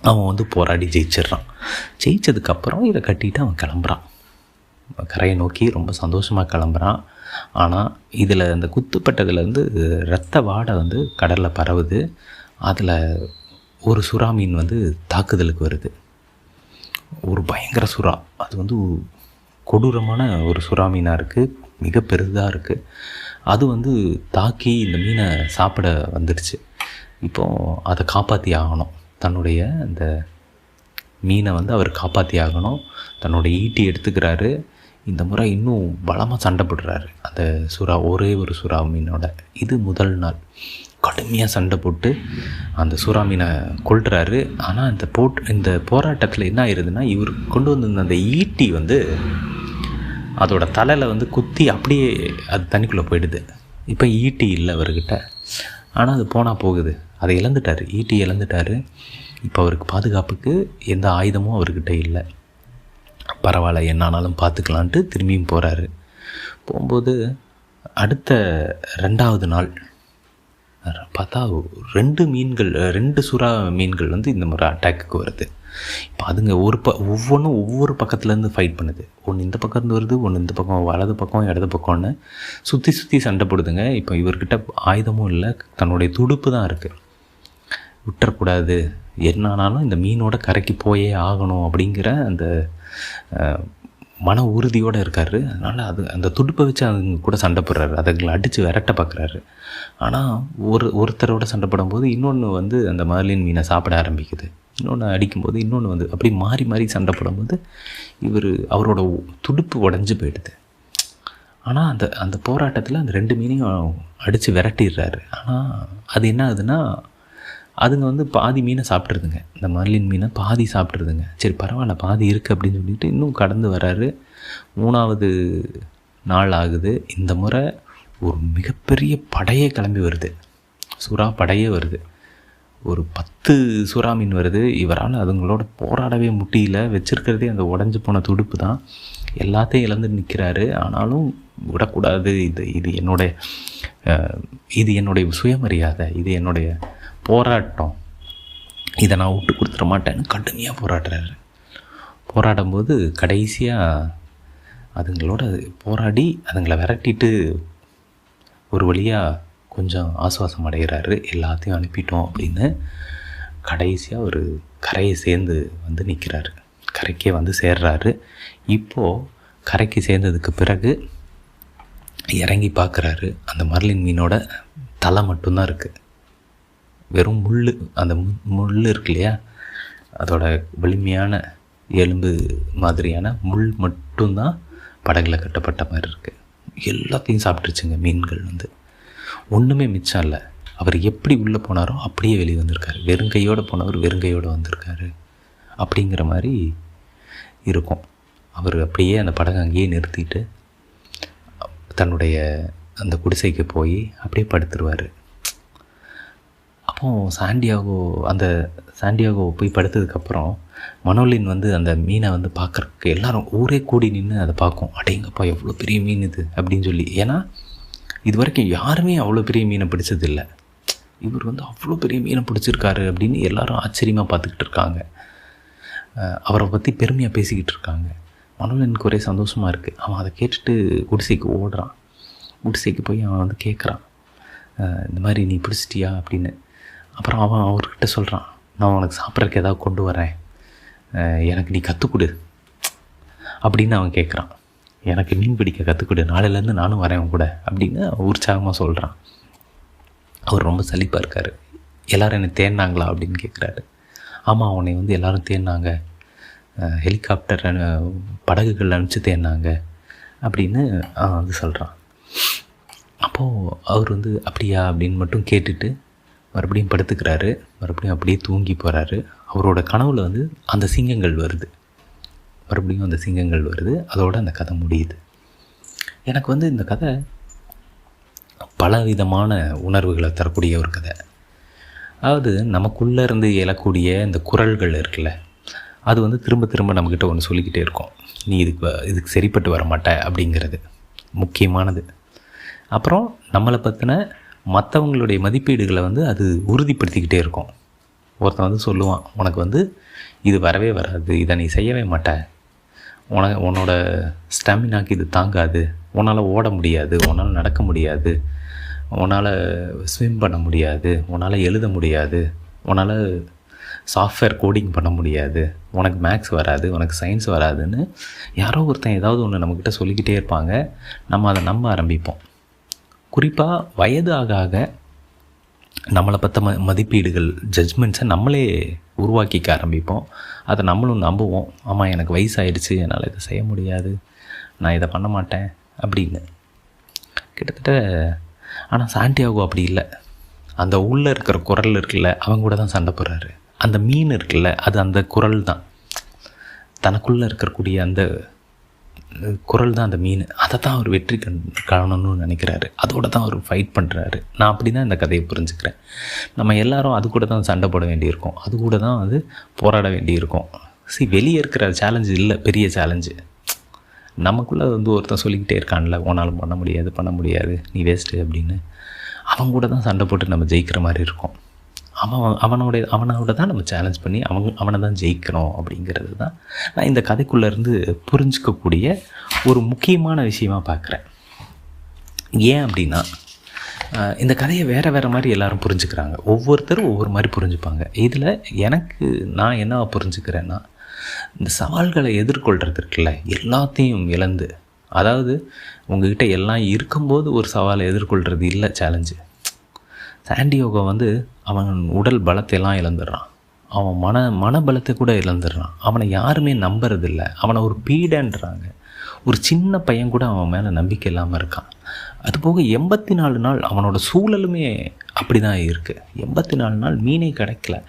அவன் வந்து போராடி ஜெயிச்சிட்றான். ஜெயித்ததுக்கப்புறம் இதை கட்டிட்டு அவன் கிளம்புறான். கரையை நோக்கி ரொம்ப சந்தோஷமாக கிளம்புறான். ஆனால் இதில் அந்த குத்துப்பட்டதுலேருந்து இரத்த வாடை வந்து கடலில் பரவுது. அதில் ஒரு சுறா மீன் வந்து தாக்குதலுக்கு வருது. ஒரு பயங்கர சுறா, அது வந்து கொடூரமான ஒரு சுறா மீனாக இருக்குது, மிக பெரிதாக இருக்குது. அது வந்து தாக்கி இந்த மீனை சாப்பிட வந்துடுச்சு. இப்போது அதை காப்பாற்றி ஆகணும். தன்னுடைய அந்த மீனை வந்து அவர் காப்பாற்றி ஆகணும். தன்னுடைய ஈட்டி எடுத்துக்கிறாரு. இந்த முறை இன்னும் பலமாக சண்டை போடுறாரு அந்த சுறா, ஒரே ஒரு சுறா மீனோட. இது முதல் நாள் கடுமையாக சண்டை போட்டு அந்த சுறா மீனை கொல்றாரு. ஆனால் இந்த போராட்டத்தில் என்ன ஆயிடுதுன்னா, இவர் கொண்டு வந்திருந்த அந்த ஈட்டி வந்து அதோட தலையில் வந்து குத்தி அப்படியே அது தண்ணிக்குள்ளே போயிடுது. இப்போ ஈட்டி இல்லை அவர்கிட்ட. ஆனால் அது போனால் போகுது. அதை இழந்துட்டார், ஈட்டி இழந்துட்டார். இப்போ அவருக்கு பாதுகாப்புக்கு எந்த ஆயுதமும் அவர்கிட்ட இல்லை. பரவாயில்ல, என்னானாலும் பார்த்துக்கலான்ட்டு திரும்பியும் போகிறாரு. போகும்போது அடுத்த 2வது நாள் பார்த்தா 2 சுறா மீன்கள் வந்து இந்த மாதிரி அட்டாக்குக்கு வருது. இப்போ அதுங்க ஒவ்வொன்றும் ஒவ்வொரு பக்கத்துலேருந்து ஃபைட் பண்ணுது. ஒன்று இந்த பக்கம் இருந்து வருது, ஒன்று இந்த பக்கம், வலது பக்கம், இடது பக்கம்னு சுற்றி சண்டை போடுதுங்க. இப்போ இவர்கிட்ட ஆயுதமும் இல்லை, தன்னுடைய துடுப்பு தான் இருக்குது. விட்டுறக்கூடாது, என்னானாலும் இந்த மீனோட கரைக்கு போயே ஆகணும் அப்படிங்கிற அந்த மன உறுதியோடு இருக்கார். அதனால் அந்த துடுப்பை வச்சு அவங்க கூட சண்டை போடுறாரு, அதுங்களை அடித்து விரட்ட பார்க்குறாரு. ஆனால் ஒருத்தரோட சண்டை போடும்போது இன்னொன்று வந்து அந்த மர்லின் மீனை சாப்பிட ஆரம்பிக்குது. இன்னொன்று அடிக்கும்போது இன்னொன்று வந்து அப்படி மாறி மாறி சண்டை போடும்போது அவரோட துடுப்பு உடஞ்சி போயிடுது. ஆனால் அந்த போராட்டத்தில் அந்த 2 மீனையும் அடித்து விரட்டிடுறாரு. ஆனால் அது என்ன ஆகுதுன்னா, அதுங்க வந்து பாதி மீனை சாப்பிட்ருதுங்க. இந்த மர்லின் மீனை பாதி சாப்பிட்ருதுங்க. சரி பரவாயில்ல, பாதி இருக்குது அப்படின்னு சொல்லிட்டு இன்னும் கடந்து வர்றாரு. 3வது நாள் ஆகுது. இந்த முறை ஒரு மிகப்பெரிய படையே கிளம்பி வருது. சுறா படையே வருது. ஒரு 10 சுறா மீன் வருது. இவரால் அதுங்களோட போராடவே முடியல. வச்சுருக்கிறதே அந்த உடஞ்சி போன துடுப்பு தான். எல்லாத்தையும் இழந்து நிற்கிறாரு. ஆனாலும் விடக்கூடாது, இது என்னுடைய சுயமரியாதை, இது என்னுடைய போராட்டம், இதை நான் விட்டு கொடுத்துட மாட்டேன்னு கடுமையாக போராடுறாரு. போராடும்போது கடைசியாக அதுங்களோட போராடி அதுங்களை விரட்டிட்டு ஒரு வழியாக கொஞ்சம் ஆசுவாசம் அடைகிறாரு. எல்லாத்தையும் அனுப்பிட்டோம் அப்படின்னு கடைசியாக ஒரு கரையை சேர்ந்து வந்து நிற்கிறாரு. கரைக்கே வந்து சேர்றாரு. இப்போது கரைக்கு சேர்ந்ததுக்கு பிறகு இறங்கி பார்க்குறாரு. அந்த மர்லின் மீனோட தலை மட்டும்தான் இருக்குது. வெறும் முள், அந்த முள் இருக்கு இல்லையா, அதோட வலிமையான எலும்பு மாதிரியான முள் மட்டும்தான் படகுல கட்டப்பட்ட மாதிரி இருக்குது. எல்லாத்தையும் சாப்பிட்டுருச்சுங்க மீன்கள் வந்து. ஒன்றுமே மிச்சம் இல்லை. அவர் எப்படி உள்ளே போனாரோ அப்படியே வெளியே வந்திருக்காரு. வெறுங்கையோடு போனவர் வெறுங்கையோடு வந்திருக்காரு அப்படிங்கிற மாதிரி இருக்கும். அவர் அப்படியே அந்த படகை அங்கேயே நிறுத்திட்டு தன்னுடைய அந்த குடிசைக்கு போய் அப்படியே படுத்துருவார். அப்போது சாண்டியாகோ போய் படுத்ததுக்கப்புறம் மனோலின் வந்து அந்த மீனை வந்து பார்க்குறதுக்கு எல்லோரும் ஊரே கூடி நின்று அதை பார்க்கும். அடேங்கப்பா எவ்வளோ பெரிய மீன் இது அப்படின்னு சொல்லி. ஏன்னா இது வரைக்கும் யாருமே அவ்வளோ பெரிய மீனை பிடிச்சதில்லை. இவர் வந்து அவ்வளோ பெரிய மீனை பிடிச்சிருக்காரு அப்படின்னு எல்லாரும் ஆச்சரியமாக பார்த்துக்கிட்டு இருக்காங்க. அவரை பற்றி பெருமையாக பேசிக்கிட்டு இருக்காங்க. மனோலினுக்கு ஒரே சந்தோஷமாக இருக்குது. அவன் அதை கேட்டுட்டு குடிசைக்கு ஓடுறான். குடிசைக்கு போய் அவன் வந்து கேட்குறான், இந்த மாதிரி நீ பிடிச்சிட்டியா அப்படின்னு. அப்புறம் அவன் அவர்கிட்ட சொல்கிறான், நான் உனக்கு சாப்பிட்றதுக்கு ஏதாவது கொண்டு வரேன், எனக்கு நீ கற்றுக் கொடு அப்படின்னு அவன் கேட்குறான். எனக்கு மீன் பிடிக்க கற்றுக்கொடு, நாளையிலேருந்து நானும் வரேன் கூட அப்படின்னு உற்சாகமாக சொல்கிறான். அவர் ரொம்ப சலிப்பாக இருக்கார். எல்லோரும் என்னை தேடினாங்களா அப்படின்னு கேட்குறாரு. ஆமாம், அவனை வந்து எல்லோரும் தேடினாங்க, ஹெலிகாப்டர் படகுகள் அனுப்பிச்சு தேடினாங்க அப்படின்னு வந்து சொல்கிறான். அப்போது அவர் வந்து அப்படியா அப்படின்னு மட்டும் கேட்டுட்டு மறுபடியும் படுத்துக்கிறாரு. மறுபடியும் அப்படியே தூங்கி போகிறாரு. அவரோட கனவில் வந்து அந்த சிங்கங்கள் வருது. மறுபடியும் அந்த சிங்கங்கள் வருது. அதோடு அந்த கதை முடியுது. எனக்கு வந்து இந்த கதை பலவிதமான உணர்வுகளை தரக்கூடிய ஒரு கதை. அதாவது நமக்குள்ளே இருந்து எழக்கூடிய இந்த குரல்கள் இருக்குல்ல, அது வந்து திரும்ப திரும்ப நம்மக்கிட்ட ஒன்று சொல்லிக்கிட்டே இருக்கும். நீ இதுக்கு சரிப்பட்டு வர மாட்ட அப்படிங்கிறது முக்கியமானது. அப்புறம் நம்மளை பற்றின மற்றவங்களுடைய மதிப்பீடுகளை வந்து அது உறுதிப்படுத்திக்கிட்டே இருக்கும். ஒருத்தன் வந்து சொல்லுவான், உனக்கு வந்து இது வரவே வராது, இதை நீ செய்யவே மாட்ட, உன்னோட ஸ்டாமினாக்கு இது தாங்காது, உன்னால் ஓட முடியாது, உன்னால் நடக்க முடியாது, உன்னால் ஸ்விம் பண்ண முடியாது, உன்னால் எழுத முடியாது, உன்னால் சாஃப்ட்வேர் கோடிங் பண்ண முடியாது, உனக்கு மேக்ஸ் வராது, உனக்கு சயின்ஸ் வராதுன்னு யாரோ ஒருத்தன் ஏதாவது ஒன்று நம்மக்கிட்ட சொல்லிக்கிட்டே இருப்பாங்க. நம்ம அதை நம்ப ஆரம்பிப்போம். குறிப்பாக வயது ஆக ஆக நம்மளை பற்ற மதிப்பீடுகள், ஜட்ஜ்மெண்ட்ஸை நம்மளே உருவாக்கிக்க ஆரம்பிப்போம். அதை நம்மளும் நம்புவோம். ஆமாம், எனக்கு வயசாகிடுச்சு, என்னால் இதை செய்ய முடியாது, நான் இதை பண்ண மாட்டேன் அப்படின்னு கிட்டத்தட்ட. ஆனால் சாண்டியாகோ அப்படி இல்லை. அந்த உள்ளே இருக்கிற குரல் இருக்குல்ல, அவங்க கூட தான் சண்டை போடுறாரு. அந்த மீன் இருக்குல்ல, அது அந்த குரல் தான், தனக்குள்ளே இருக்கக்கூடிய அந்த குரல் தான் அந்த மீன். அதை தான் அவர் வெற்றி காணணும்னு நினைக்கிறாரு. அதோடு தான் அவர் ஃபைட் பண்ணுறாரு. நான் அப்படி தான் இந்த கதையை புரிஞ்சுக்கிறேன். நம்ம எல்லோரும் அது கூட தான் சண்டை போட வேண்டியிருக்கும், அது கூட தான் அது போராட வேண்டியிருக்கும். வெளியே இருக்கிற சேலஞ்சு இல்லை பெரிய சேலஞ்சு. நமக்குள்ளே வந்து ஒருத்தன் சொல்லிக்கிட்டே இருக்கான்ல, உன்னாலும் பண்ண முடியாது, நீ வேஸ்ட்டு அப்படின்னு. அவன் கூட தான் சண்டை போட்டு நம்ம ஜெயிக்கிற மாதிரி இருக்கும். அவனோட தான் நம்ம சேலஞ்ச் பண்ணி அவனை தான் ஜெயிக்கணும் அப்படிங்கிறது தான் நான் இந்த கதைக்குள்ளேருந்து புரிஞ்சிக்கக்கூடிய ஒரு முக்கியமான விஷயமாக பார்க்குறேன். ஏன் அப்படின்னா, இந்த கதையை வேறு மாதிரி எல்லோரும் புரிஞ்சுக்கிறாங்க. ஒவ்வொருத்தரும் ஒவ்வொரு மாதிரி புரிஞ்சுப்பாங்க. இதில் நான் என்ன புரிஞ்சுக்கிறேன்னா, இந்த சவால்களை எதிர்கொள்கிறது இருக்குல்ல, எல்லாத்தையும் இழந்து, அதாவது உங்கள்கிட்ட எல்லாம் இருக்கும்போது ஒரு சவாலை எதிர்கொள்கிறது இல்லை சேலஞ்சு. சாண்டியாகோ வந்து அவன் உடல் பலத்தையெல்லாம் இழந்துடுறான், அவன் மனபலத்தை கூட இழந்துடுறான். அவனை யாருமே நம்புறதில்லை, அவனை ஒரு பீடன்றாங்க. ஒரு சின்ன பையன் கூட அவன் மேலே நம்பிக்கை இல்லாமல் இருக்கான். அதுபோக 84 நாள் அவனோட சூழலுமே அப்படி தான் இருக்குது. 84 நாள் மீனே கிடைக்கல.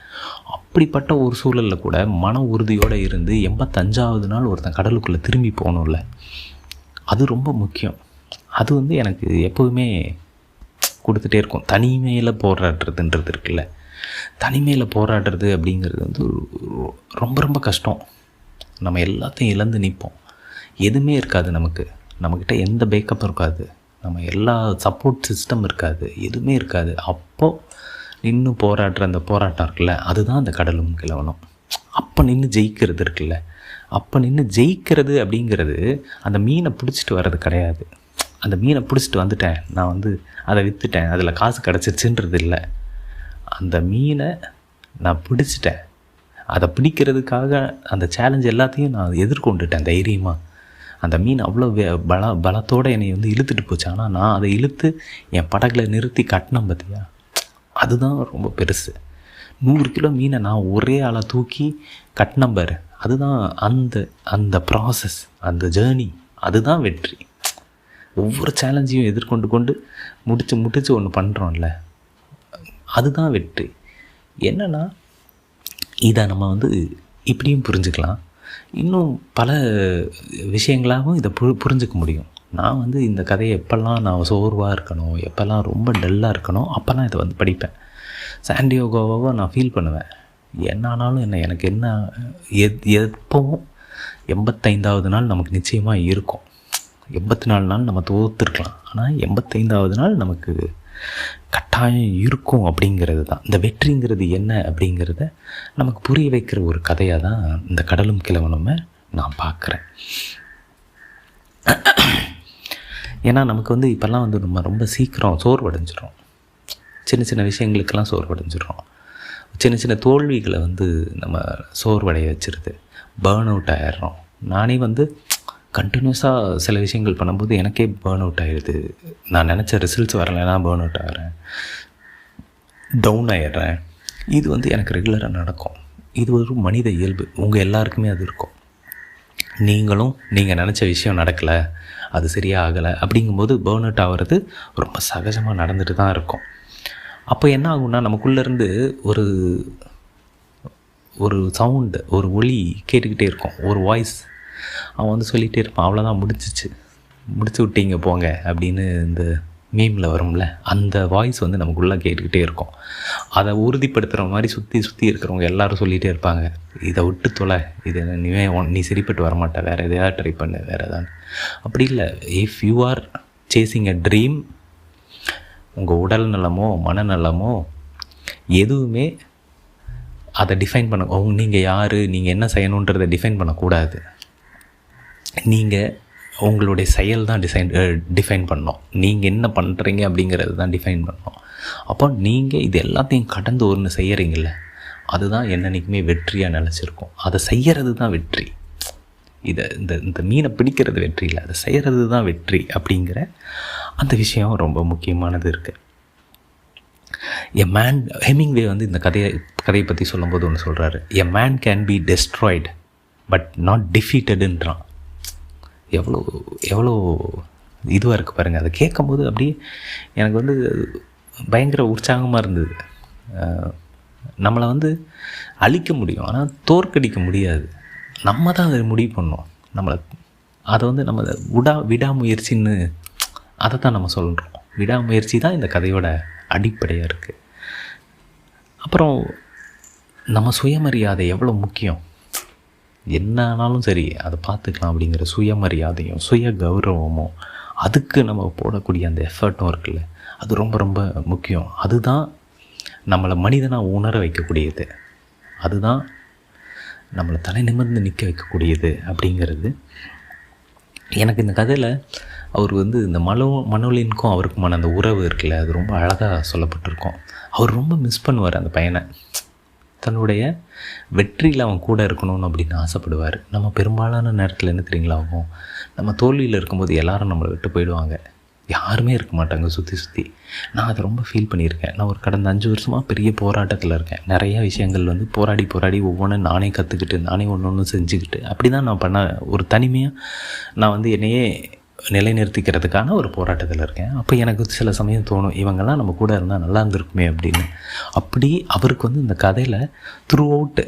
அப்படிப்பட்ட ஒரு சூழலில் கூட மன உறுதியோடு இருந்து 85வது நாள் ஒருத்தன் கடலுக்குள்ளே திரும்பி போகணும்ல, அது ரொம்ப முக்கியம். அது வந்து எனக்கு எப்போதுமே கொடுத்துட்டே இருக்கும். தனிமையில் போராடுறதுன்றது இருக்குல்ல, தனிமையில் போராடுறது அப்படிங்கிறது வந்து ரொம்ப ரொம்ப கஷ்டம். நம்ம எல்லாத்தையும் இழந்து நிற்போம். எதுவுமே இருக்காது நம்மக்கிட்ட எந்த பேக்கப்பும் இருக்காது, நம்ம எல்லா சப்போர்ட் சிஸ்டம் இருக்காது, எதுவுமே இருக்காது. அப்போது நின்று போராடுற அந்த போராட்டம் இருக்குல்ல, அதுதான் அந்த கடலும் கிழவனும். அப்போ நின்று ஜெயிக்கிறது இருக்குல்ல, அப்போ நின்று ஜெயிக்கிறது அப்படிங்கிறது அந்த மீனை பிடிச்சிட்டு வர்றது கிடையாது. அந்த மீனை பிடிச்சிட்டு வந்துட்டேன், நான் வந்து அதை விற்றுட்டேன், அதில் காசு கிடச்சிருச்சுன்றது இல்லை. அந்த மீனை நான் பிடிச்சிட்டேன், அதை பிடிக்கிறதுக்காக அந்த சேலஞ்ச் எல்லாத்தையும் நான் எதிர்கொண்டுட்டேன் தைரியமாக. அந்த மீன் அவ்வளோ பலத்தோடு என்னை வந்து இழுத்துட்டு போச்சு. ஆனால் நான் அதை இழுத்து என் படகுல நிறுத்தி கட்டினேன் பார்த்தியா, அதுதான் ரொம்ப பெருசு. 100 கிலோ மீனை நான் ஒரே ஆளாக தூக்கி கட்டினேன் பாரு, அதுதான் அந்த ப்ராசஸ், அந்த ஜேர்னி, அதுதான் வெற்றி. ஒவ்வொரு சேலஞ்சையும் எதிர்கொண்டு முடிச்சு ஒன்று பண்ணுறோம்ல, அதுதான் வெற்றி. என்னென்னா, இதை நம்ம வந்து இப்படியும் புரிஞ்சுக்கலாம், இன்னும் பல விஷயங்களாகவும் இதை புரிஞ்சிக்க முடியும். நான் வந்து இந்த கதையை எப்போல்லாம் நான் சோர்வாக இருக்கணும், எப்போல்லாம் ரொம்ப டல்லாக இருக்கணும், அப்போல்லாம் இதை வந்து படிப்பேன். சாண்டியாகோவை நான் ஃபீல் பண்ணுவேன். என்னானாலும் எனக்கு என்ன எப்போவும் 85வது நாள் நமக்கு நிச்சயமாக இருக்கும். 84 நாள் நம்ம தோற்றுருக்கலாம், ஆனால் 85வது நாள் நமக்கு கட்டாயம் இருக்கும். அப்படிங்கிறது தான் இந்த வெற்றிங்கிறது என்ன அப்படிங்கிறத நமக்கு புரிய வைக்கிற ஒரு கதையாக தான் இந்த கடலும் கிழவனுமே நான் பார்க்குறேன். ஏன்னா நமக்கு வந்து இப்போல்லாம் வந்து நம்ம ரொம்ப சீக்கிரம் சோர்வடைஞ்சிடும், சின்ன விஷயங்களுக்கெல்லாம் சோர்வடைஞ்சிடும். சின்ன தோல்விகளை வந்து நம்ம சோர்வடைய வச்சிருது, பேர்ன் அவுட் ஆகிடுறோம். நானே வந்து கண்டினியூஸாக சில விஷயங்கள் பண்ணும்போது எனக்கே பேர்ன் அவுட் ஆகிடுது. நான் நினச்ச ரிசல்ட்ஸ் வரலைன்னா பேர்ன் அவுட் ஆகிறேன், டவுன் ஆகிடுறேன். இது வந்து எனக்கு ரெகுலராக நடக்கும். இது ஒரு மனித இயல்பு, உங்கள் எல்லாருக்குமே அது இருக்கும். நீங்களும் நீங்கள் நினச்ச விஷயம் நடக்கலை, அது சரியாக ஆகலை அப்படிங்கும்போது பேர்ன் அவுட் ஆகிறது ரொம்ப சகஜமாக நடந்துட்டு தான் இருக்கும். அப்போ என்ன ஆகும்னா, நமக்குள்ளேருந்து ஒரு ஒரு சவுண்டு, ஒரு ஒலி கேட்டுக்கிட்டே இருக்கும், ஒரு வாய்ஸ். அவன் வந்து சொல்லிகிட்டே இருப்பான், அவ்வளோதான் முடிச்சு விட்டீங்க போங்க அப்படின்னு இந்த மீமில் வரும்ல, அந்த வாய்ஸ் வந்து நமக்குள்ளே கேட்டுக்கிட்டே இருக்கும். அதை உறுதிப்படுத்துகிற மாதிரி சுற்றி இருக்கிறவங்க எல்லோரும் சொல்லிகிட்டே இருப்பாங்க, இதை விட்டு தொலை, இது நீ சரிப்பட்டு வரமாட்டே, வேறு எதையாவது ட்ரை பண்ணு, வேறு எதாவது. அப்படி இல்லை. If you are chasing a dream, உங்கள் உடல் நலமோ மனநலமோ எதுவுமே அதை டிஃபைன் பண்ண, நீங்கள் யார், நீங்கள் என்ன செய்யணுன்றதை டிஃபைன் பண்ணக்கூடாது. நீங்கள் உங்களுடைய செயல் தான் டிஃபைன் பண்ணணும். நீங்கள் என்ன பண்ணுறீங்க அப்படிங்கிறது தான் டிஃபைன் பண்ணணும். அப்போ நீங்கள் இது எல்லாத்தையும் கடந்து ஒன்று செய்கிறீங்கள, அதுதான் என்னன்னைக்குமே வெற்றியாக நினச்சிருக்கும். அதை செய்கிறது தான் வெற்றி. இந்த மீனை பிடிக்கிறது வெற்றி இல்லை, அதை செய்கிறது தான் வெற்றி அப்படிங்கிற அந்த விஷயம் ரொம்ப முக்கியமானது இருக்குது. ஹெமிங்வே வந்து இந்த கதையை பற்றி சொல்லும்போது ஒன்று சொல்கிறாரு, a man can be destroyed but not டிஃபீட்டடுன்றான். எவ்வளோ இதுவாக இருக்குது பாருங்கள். அதை கேட்கும்போது அப்படியே எனக்கு வந்து பயங்கர உற்சாகமாக இருந்தது. நம்மளை வந்து அழிக்க முடியும், ஆனால் தோற்கடிக்க முடியாது. நம்ம தான் அதை முடிவு பண்ணோம். அதை வந்து நம்ம விடாமுயற்சின்னு அதை தான் நம்ம சொல்கிறோம். விடாமுயற்சி தான் இந்த கதையோட அடிப்படையாக இருக்குது. அப்புறம் நம்ம சுயமரியாதை எவ்வளோ முக்கியம். என்ன ஆனாலும் சரி அதை பார்த்துக்கலாம் அப்படிங்கிற சுயமரியாதையும் சுய கௌரவமும், அதுக்கு நம்ம போடக்கூடிய அந்த எஃபர்ட்டும் இருக்குல்ல, அது ரொம்ப ரொம்ப முக்கியம். அதுதான் நம்மளை மனிதனாக உணர வைக்கக்கூடியது, அதுதான் நம்மளை தலை நிமிர்ந்து நிற்க வைக்கக்கூடியது அப்படிங்கிறது. எனக்கு இந்த கதையில் அவர் வந்து இந்த மனோலினுக்கும் அவருக்குமான அந்த உறவு இருக்குல்ல, அது ரொம்ப அழகாக சொல்லப்பட்டிருக்கும். அவர் ரொம்ப மிஸ் பண்ணுவார் அந்த பையனை. தன்னுடைய வெற்றியில் அவன் கூட இருக்கணும்னு அப்படின்னு ஆசைப்படுவார். நம்ம பெரும்பாலான நேரத்தில் என்ன தெரியுங்களா ஆகும், நம்ம தோல்வியில் இருக்கும்போது எல்லாரும் நம்மளை விட்டு போயிடுவாங்க, யாருமே இருக்க மாட்டாங்க சுற்றி. நான் அதை ரொம்ப ஃபீல் பண்ணியிருக்கேன். நான் ஒரு கடந்த 5 வருஷமாக பெரிய போராட்டத்தில் இருக்கேன். நிறையா விஷயங்கள் வந்து போராடி ஒவ்வொன்றும் நானே கற்றுக்கிட்டு, நானே ஒன்று செஞ்சுக்கிட்டு, அப்படி தான் நான் பண்ண ஒரு தனிமையாக நான் வந்து என்னையே நிலைநிறுத்திக்கிறதுக்கான ஒரு போராட்டத்தில் இருக்கேன். அப்போ எனக்கு சில சமயம் தோணும், இவங்கெல்லாம் நம்ம கூட இருந்தால் நல்லா இருந்திருக்குமே அப்படின்னு. அப்படி அவருக்கு வந்து இந்த கதையில் த்ரூ அவுட்டு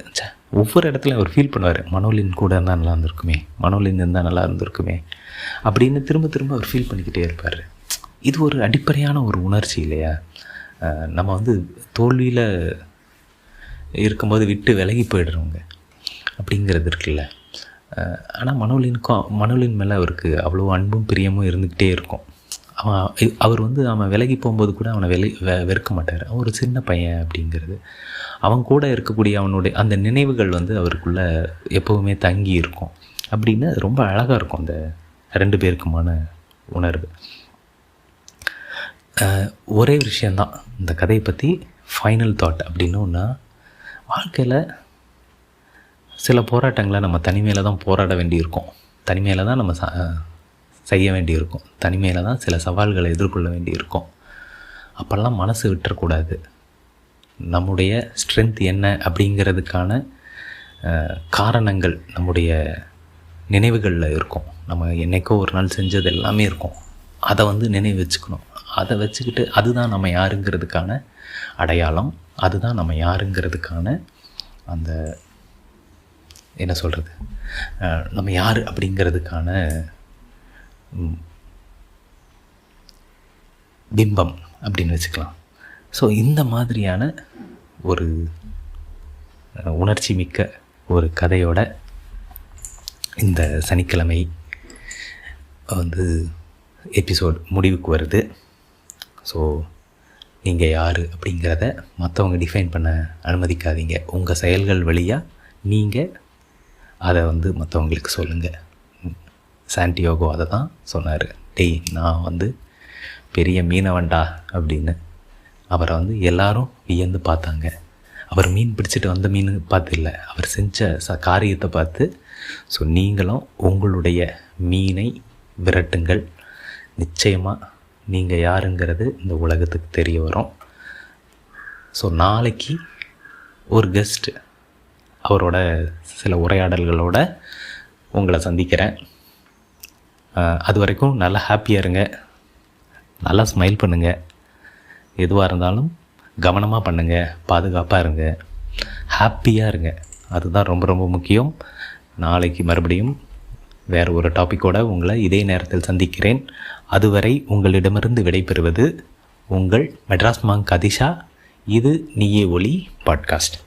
ஒவ்வொரு இடத்துல அவர் ஃபீல் பண்ணுவார், மனோலின் கூட இருந்தால் நல்லா இருந்திருக்குமே, மனோலின் இருந்தால் நல்லா இருந்திருக்குமே அப்படின்னு திரும்ப அவர் ஃபீல் பண்ணிக்கிட்டே இருப்பார். இது ஒரு அடிப்படையான ஒரு உணர்ச்சி இல்லையா? நம்ம வந்து தோல்வியில் இருக்கும்போது விட்டு விலகி போய்டுறவங்க அப்படிங்கிறது இருக்குல்ல. ஆனால் மனோலின் மேலே அவருக்கு அவ்வளோ அன்பும் பிரியமும் இருந்துக்கிட்டே இருக்கும். அவர் வந்து அவன் விலகி போகும்போது கூட அவனை வெறுக்க மாட்டார். அவன் ஒரு சின்ன பையன் அப்படிங்கிறது, அவன் கூட இருக்கக்கூடிய அவனுடைய அந்த நினைவுகள் வந்து அவருக்குள்ளே எப்போவுமே தங்கி இருக்கும் அப்படின்னு ரொம்ப அழகாக இருக்கும் அந்த 2 பேருக்குமான உணர்வு. ஒரே விஷயந்தான் இந்த கதையை பற்றி ஃபைனல் தாட் அப்படின்னா, வாழ்க்கையில் சில போராட்டங்களை நம்ம தனிமையில் தான் போராட வேண்டியிருக்கும், தனிமையில் தான் நம்ம செய்ய வேண்டியிருக்கும், தனிமையில் தான் சில சவால்களை எதிர்கொள்ள வேண்டியிருக்கும். அப்போல்லாம் மனசு விட்டுறக்கூடாது. நம்முடைய ஸ்ட்ரென்த் என்ன அப்படிங்கிறதுக்கான காரணங்கள் நம்முடைய நினைவுகளில் இருக்கும். நம்ம என்றைக்கோ ஒரு நாள் செஞ்சது எல்லாமே இருக்கும். அதை வந்து நினைவு வச்சுக்கணும். அதை வச்சுக்கிட்டு அதுதான் நம்ம யாருங்கிறதுக்கான அடையாளம், அதுதான் நம்ம யாருங்கிறதுக்கான அந்த என்ன சொல்கிறது, நம்ம யார் அப்படிங்கிறதுக்கான பிம்பம் அப்படின்னு வச்சுக்கலாம். ஸோ இந்த மாதிரியான ஒரு உணர்ச்சி மிக்க ஒரு கதையோட இந்த சனிக்கிழமை வந்து எபிசோட் முடிவுக்கு வருது. ஸோ நீங்கள் யார் அப்படிங்கிறத மற்றவங்க டிஃபைன் பண்ண அனுமதிக்காதீங்க. உங்கள் செயல்கள் வழியாக நீங்கள் அதை வந்து மற்றவங்களுக்கு சொல்லுங்கள். சாண்டியாகோ அதை தான் சொன்னார், டேய் நான் வந்து பெரிய மீனவன்டா அப்படின்னு. அவரை வந்து எல்லாரும் வியந்து பார்த்தாங்க. அவர் மீன் பிடிச்சிட்டு வந்த மீன் பார்த்து இல்லை, அவர் செஞ்ச காரியத்தை பார்த்து ஸோ நீங்களும் உங்களுடைய மீனை விரட்டுங்கள். நிச்சயமாக நீங்கள் யாருங்கிறது இந்த உலகத்துக்கு தெரிய வரும். ஸோ நாளைக்கு ஒரு கெஸ்ட்டு அவரோட சில உரையாடல்களோட உங்களை சந்திக்கிறேன். அது வரைக்கும் நல்லா ஹாப்பியாக இருங்க, நல்லா ஸ்மைல் பண்ணுங்கள். எதுவாக இருந்தாலும் கவனமாக பண்ணுங்கள், பாதுகாப்பாக இருங்க, ஹாப்பியாக இருங்க. அதுதான் ரொம்ப ரொம்ப முக்கியம். நாளைக்கு மறுபடியும் வேறு ஒரு டாப்பிக்கோடு உங்களை இதே நேரத்தில் சந்திக்கிறேன். அதுவரை உங்களிடமிருந்து விடைபெறுவது உங்கள் மெட்ராஸ் மாங்க் அதிஷா. இது நீயே ஒலி பாட்காஸ்ட்.